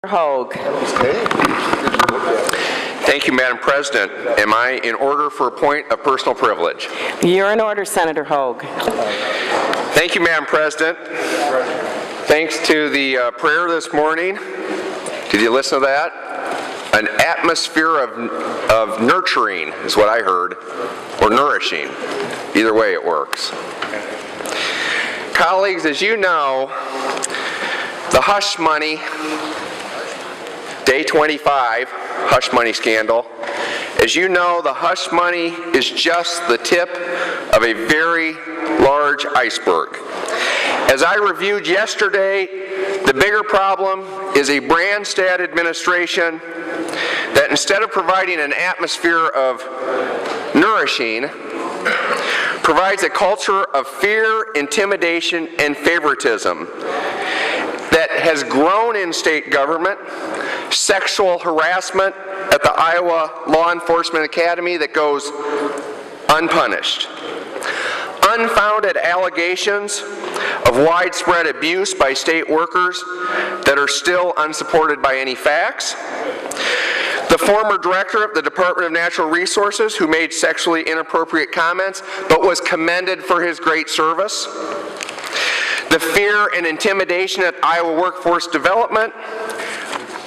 Hogg. Thank you, Madam President. Am I in order for a point of personal privilege? You're in order, Senator Hogg. Thank you, Madam President. Thanks to the prayer this morning. Did you listen to that? An atmosphere of nurturing is what I heard, or nourishing. Either way it works. Colleagues, as you know, the hush money, Day 25, hush money scandal. As you know, the hush money is just the tip of a very large iceberg. As I reviewed yesterday, the bigger problem is a Branstad administration that instead of providing an atmosphere of nourishing, provides a culture of fear, intimidation, and favoritism that has grown in state government, sexual harassment at the Iowa Law Enforcement Academy that goes unpunished, unfounded allegations of widespread abuse by state workers that are still unsupported by any facts, the former director of the Department of Natural Resources who made sexually inappropriate comments but was commended for his great service, the fear and intimidation at Iowa Workforce Development,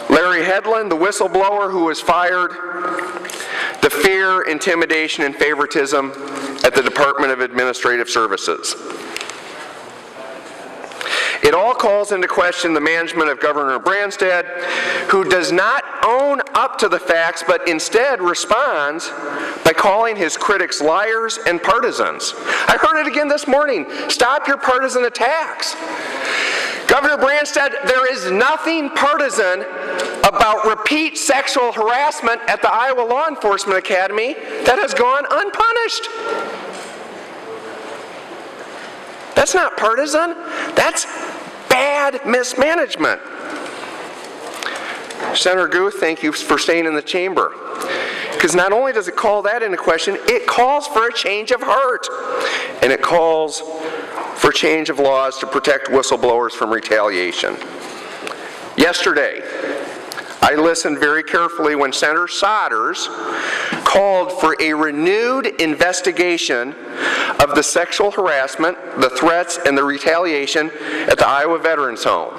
Larry Hedlund, the whistleblower who was fired, the fear, intimidation, and favoritism at the Department of Administrative Services. It all calls into question the management of Governor Branstad, who does not own up to the facts, but instead responds by calling his critics liars and partisans. I heard it again this morning. Stop your partisan attacks. Governor Branstad, there is nothing partisan about repeat sexual harassment at the Iowa Law Enforcement Academy that has gone unpunished. That's not partisan. That's bad mismanagement. Senator Guth, thank you for staying in the chamber. Because not only does it call that into question, it calls for a change of heart. And it calls for change of laws to protect whistleblowers from retaliation. Yesterday, I listened very carefully when Senator Sodders called for a renewed investigation of the sexual harassment, the threats, and the retaliation at the Iowa Veterans Home.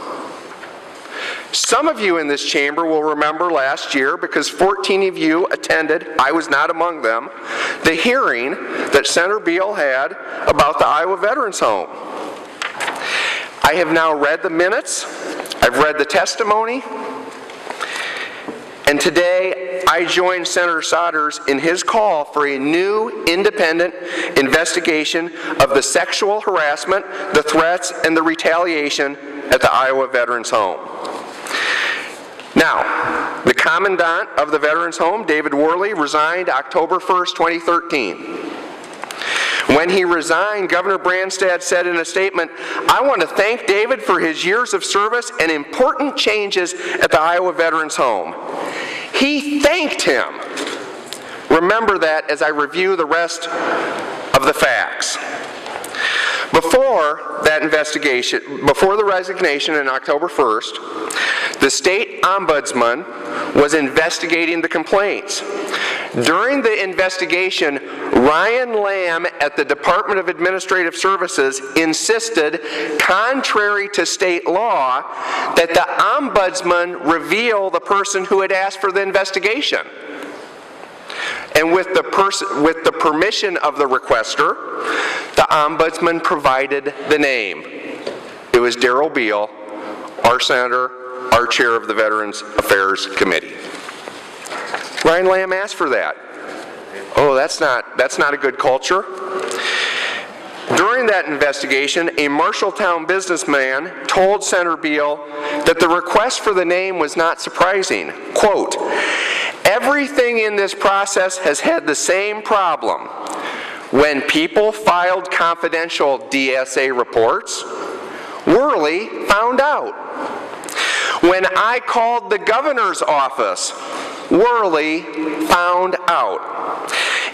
Some of you in this chamber will remember last year, because 14 of you attended, I was not among them, the hearing that Senator Beal had about the Iowa Veterans Home. I have now read the minutes, I've read the testimony, and today I join Senator Sodders in his call for a new independent investigation of the sexual harassment, the threats, and the retaliation at the Iowa Veterans Home. Now, the commandant of the Veterans Home, David Worley, resigned October 1st, 2013. When he resigned, Governor Branstad said in a statement, "I want to thank David for his years of service and important changes at the Iowa Veterans Home." He thanked him. Remember that as I review the rest of the facts. Before that investigation, before the resignation on October 1st, the state ombudsman was investigating the complaints. During the investigation, Ryan Lamb at the Department of Administrative Services insisted, contrary to state law, that the ombudsman reveal the person who had asked for the investigation. And with the permission of the requester, the ombudsman provided the name. It was Darrell Beal, our senator, our chair of the Veterans Affairs Committee. Ryan Lamb asked for that. Oh, that's not a good culture. During that investigation, a Marshalltown businessman told Senator Beal that the request for the name was not surprising. Quote, "Everything in this process has had the same problem. When people filed confidential DSA reports, Worley found out. When I called the governor's office, Worley found out."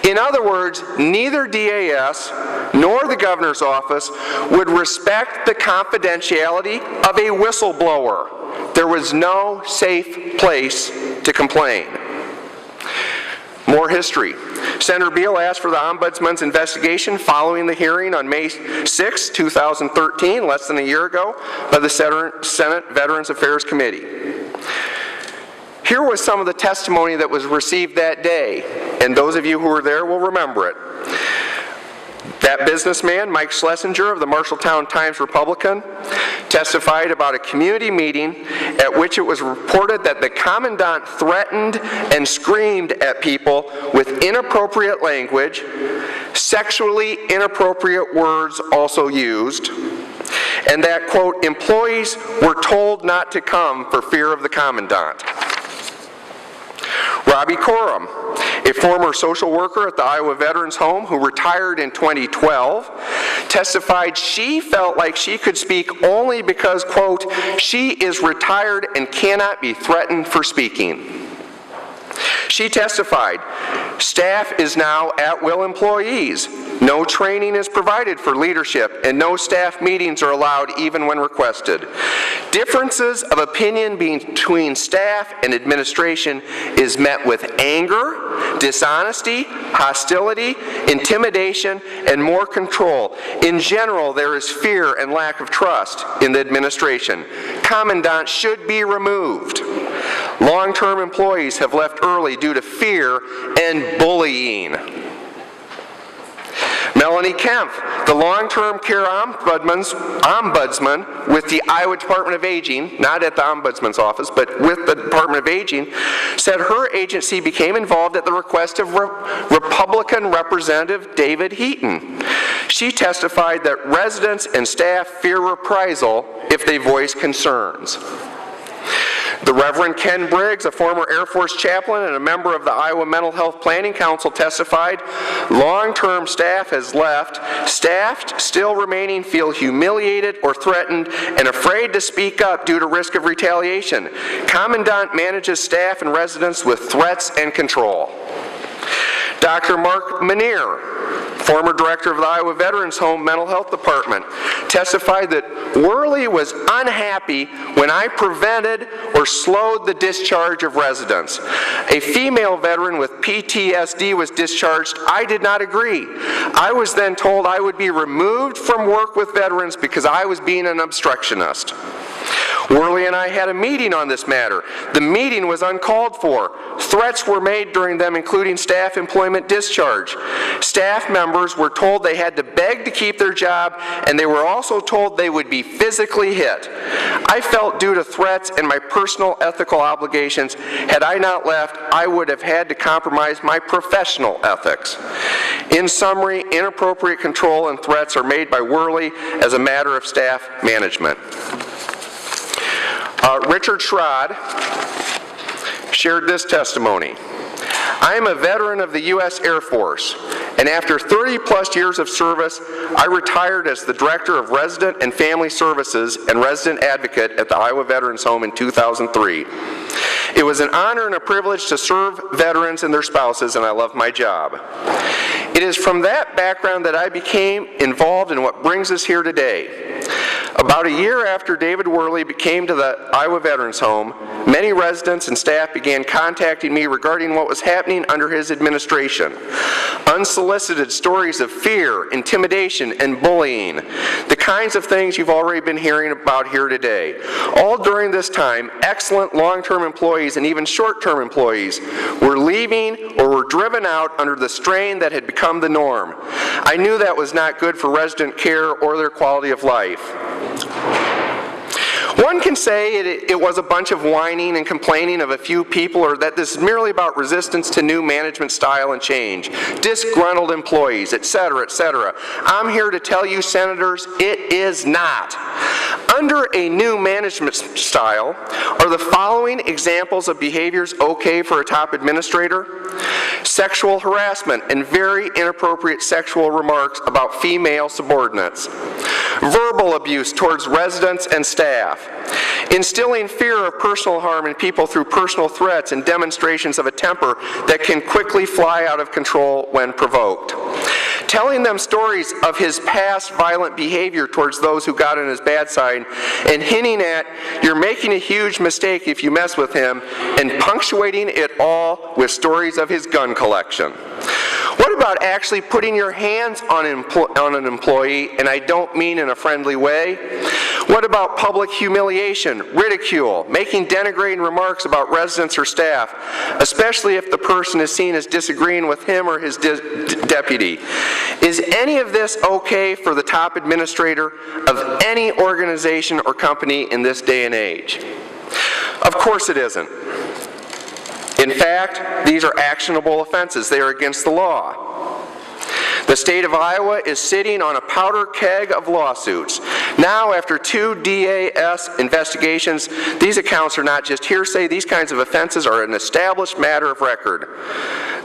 In other words, neither DAS nor the governor's office would respect the confidentiality of a whistleblower. There was no safe place to complain. More history. Senator Beal asked for the Ombudsman's investigation following the hearing on May 6, 2013, less than a year ago, by the Senate Veterans Affairs Committee. Here was some of the testimony that was received that day, and those of you who were there will remember it. That businessman, Mike Schlesinger of the Marshalltown Times-Republican, testified about a community meeting at which it was reported that the commandant threatened and screamed at people with inappropriate language, sexually inappropriate words also used, and that, quote, employees were told not to come for fear of the commandant. Robbie Coram, a former social worker at the Iowa Veterans Home who retired in 2012, testified she felt like she could speak only because, quote, she is retired and cannot be threatened for speaking. She testified, staff is now at-will employees. No training is provided for leadership, and no staff meetings are allowed even when requested. Differences of opinion between staff and administration is met with anger, dishonesty, hostility, intimidation, and more control. In general, there is fear and lack of trust in the administration. Commandant should be removed. Long-term employees have left early due to fear and bullying. Melanie Kempf, the long-term care ombudsman with the Iowa Department of Aging, not at the Ombudsman's office, but with the Department of Aging, said her agency became involved at the request of Republican Representative David Heaton. She testified that residents and staff fear reprisal if they voice concerns. The Reverend Ken Briggs, a former Air Force chaplain and a member of the Iowa Mental Health Planning Council, testified, long-term staff has left. Staff still remaining feel humiliated or threatened and afraid to speak up due to risk of retaliation. Commandant manages staff and residents with threats and control. Dr. Mark Manier, former director of the Iowa Veterans Home Mental Health Department, testified that Worley was unhappy when I prevented or slowed the discharge of residents. A female veteran with PTSD was discharged. I did not agree. I was then told I would be removed from work with veterans because I was being an obstructionist. Worley and I had a meeting on this matter. The meeting was uncalled for. Threats were made during them, including staff employment discharge. Staff members were told they had to beg to keep their job, and they were also told they would be physically hit. I felt due to threats and my personal ethical obligations, had I not left, I would have had to compromise my professional ethics. In summary, inappropriate control and threats are made by Worley as a matter of staff management. Richard Schrod shared this testimony. I am a veteran of the U.S. Air Force, and after 30-plus years of service, I retired as the Director of Resident and Family Services and Resident Advocate at the Iowa Veterans Home in 2003. It was an honor and a privilege to serve veterans and their spouses, and I love my job. It is from that background that I became involved in what brings us here today. About a year after David Worley came to the Iowa Veterans Home, many residents and staff began contacting me regarding what was happening under his administration. Unsolicited stories of fear, intimidation, and bullying, the kinds of things you've already been hearing about here today. All during this time, excellent long-term employees and even short-term employees were leaving or were driven out under the strain that had become the norm. I knew that was not good for resident care or their quality of life. One can say it was a bunch of whining and complaining of a few people, or that this is merely about resistance to new management style and change, disgruntled employees, etc., etc. I'm here to tell you, senators, it is not. Under a new management style, are the following examples of behaviors okay for a top administrator? Sexual harassment and very inappropriate sexual remarks about female subordinates. Verbal abuse towards residents and staff. Instilling fear of personal harm in people through personal threats and demonstrations of a temper that can quickly fly out of control when provoked. telling them stories of his past violent behavior towards those who got on his bad side, and hinting at, you're making a huge mistake if you mess with him, and punctuating it all with stories of his gun collection. What about actually putting your hands on an employee, and I don't mean in a friendly way? What about public humiliation, ridicule, making denigrating remarks about residents or staff, especially if the person is seen as disagreeing with him or his deputy? Is any of this okay for the top administrator of any organization or company in this day and age? Of course it isn't. In fact, these are actionable offenses. They are against the law. The state of Iowa is sitting on a powder keg of lawsuits. Now, after 2 DAS investigations, these accounts are not just hearsay. These kinds of offenses are an established matter of record.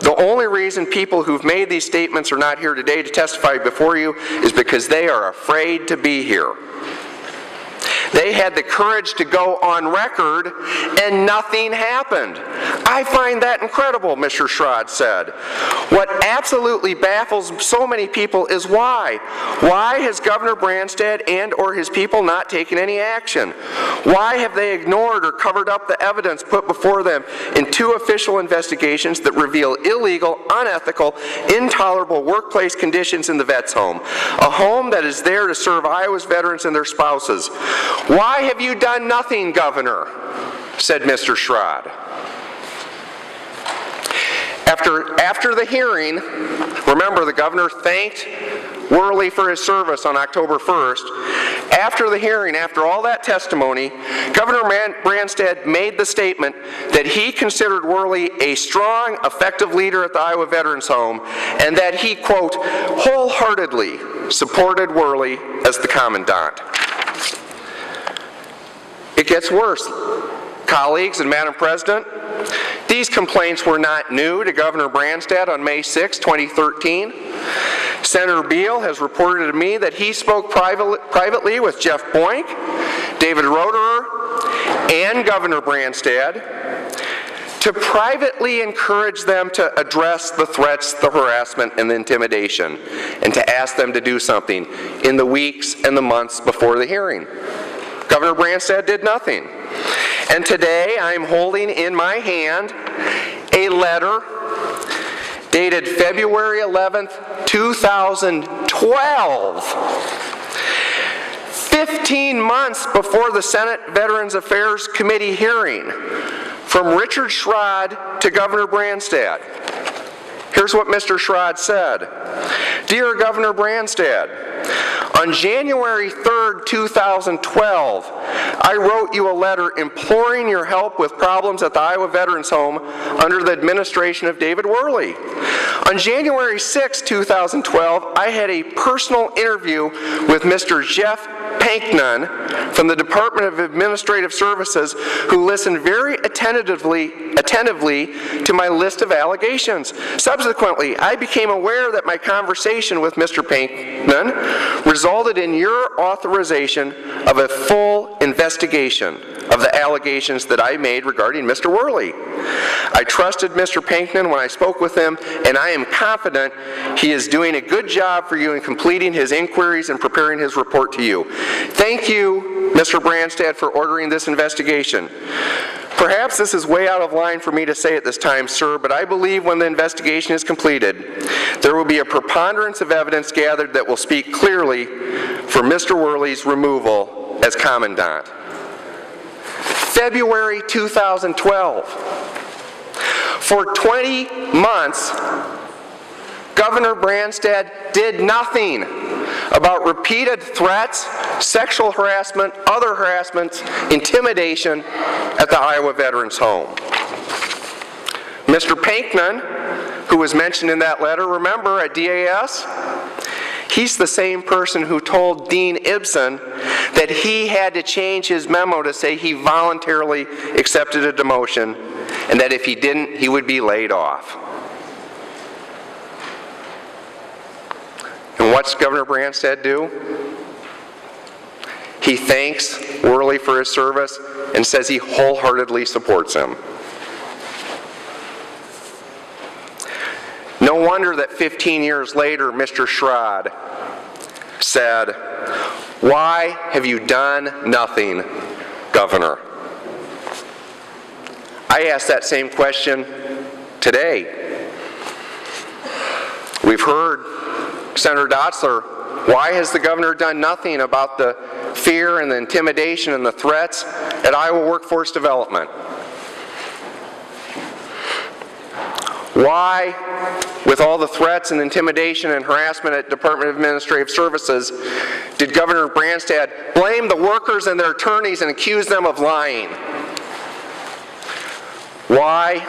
The only reason people who've made these statements are not here today to testify before you is because they are afraid to be here. They had the courage to go on record, and nothing happened. I find that incredible, Mr. Schrod said. What absolutely baffles so many people is why. Why has Governor Branstad and or his people not taken any action? Why have they ignored or covered up the evidence put before them in 2 official investigations that reveal illegal, unethical, intolerable workplace conditions in the vet's home? A home that is there to serve Iowa's veterans and their spouses. Why have you done nothing, Governor? Said Mr. Schrod. After the hearing, remember the governor thanked Worley for his service on October 1st. After the hearing, after all that testimony, Governor Branstad made the statement that he considered Worley a strong, effective leader at the Iowa Veterans Home, and that he, quote, wholeheartedly supported Worley as the commandant. It gets worse. Colleagues and Madam President, these complaints were not new to Governor Branstad on May 6, 2013. Senator Beal has reported to me that he spoke privately with Jeff Boink, David Roederer, and Governor Branstad to privately encourage them to address the threats, the harassment, and the intimidation, and to ask them to do something in the weeks and the months before the hearing. Governor Branstad did nothing. And today I'm holding in my hand a letter dated February 11th, 2012. 15 months before the Senate Veterans Affairs Committee hearing, from Richard Schrod to Governor Branstad. Here's what Mr. Schrod said. Dear Governor Branstad, on January 3rd, 2012, I wrote you a letter imploring your help with problems at the Iowa Veterans Home under the administration of David Worley. On January 6, 2012, I had a personal interview with Mr. Jeff Pankman from the Department of Administrative Services, who listened very attentively to my list of allegations. Subsequently, I became aware that my conversation with Mr. Pankman resulted in your authorization of a full investigation of the allegations that I made regarding Mr. Worley. I trusted Mr. Pankman when I spoke with him, and I am confident he is doing a good job for you in completing his inquiries and preparing his report to you. Thank you, Mr. Branstad, for ordering this investigation. Perhaps this is way out of line for me to say at this time, sir, but I believe when the investigation is completed, there will be a preponderance of evidence gathered that will speak clearly for Mr. Worley's removal as commandant. February 2012. For 20 months, Governor Branstad did nothing about repeated threats, sexual harassment, other harassment, intimidation at the Iowa Veterans Home. Mr. Pankman, who was mentioned in that letter, remember at DAS, he's the same person who told Dean Ibsen that he had to change his memo to say he voluntarily accepted a demotion, and that if he didn't, he would be laid off. And what's Governor Branstad do? He thanks Worley for his service and says he wholeheartedly supports him. No wonder that 15 years later, Mr. Schrod said, "Why have you done nothing, Governor?" I ask that same question today. We've heard Senator Dotzler, why has the governor done nothing about the fear and the intimidation and the threats at Iowa Workforce Development? Why, with all the threats and intimidation and harassment at Department of Administrative Services, did Governor Branstad blame the workers and their attorneys and accuse them of lying? Why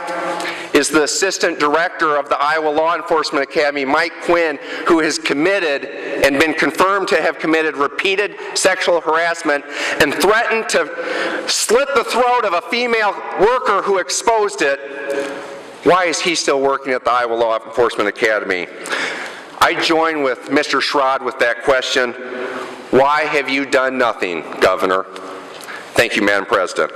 is the assistant director of the Iowa Law Enforcement Academy, Mike Quinn, who has committed and been confirmed to have committed repeated sexual harassment and threatened to slit the throat of a female worker who exposed it, why is he still working at the Iowa Law Enforcement Academy? I join with Mr. Schrod with that question. Why have you done nothing, Governor? Thank you, Madam President.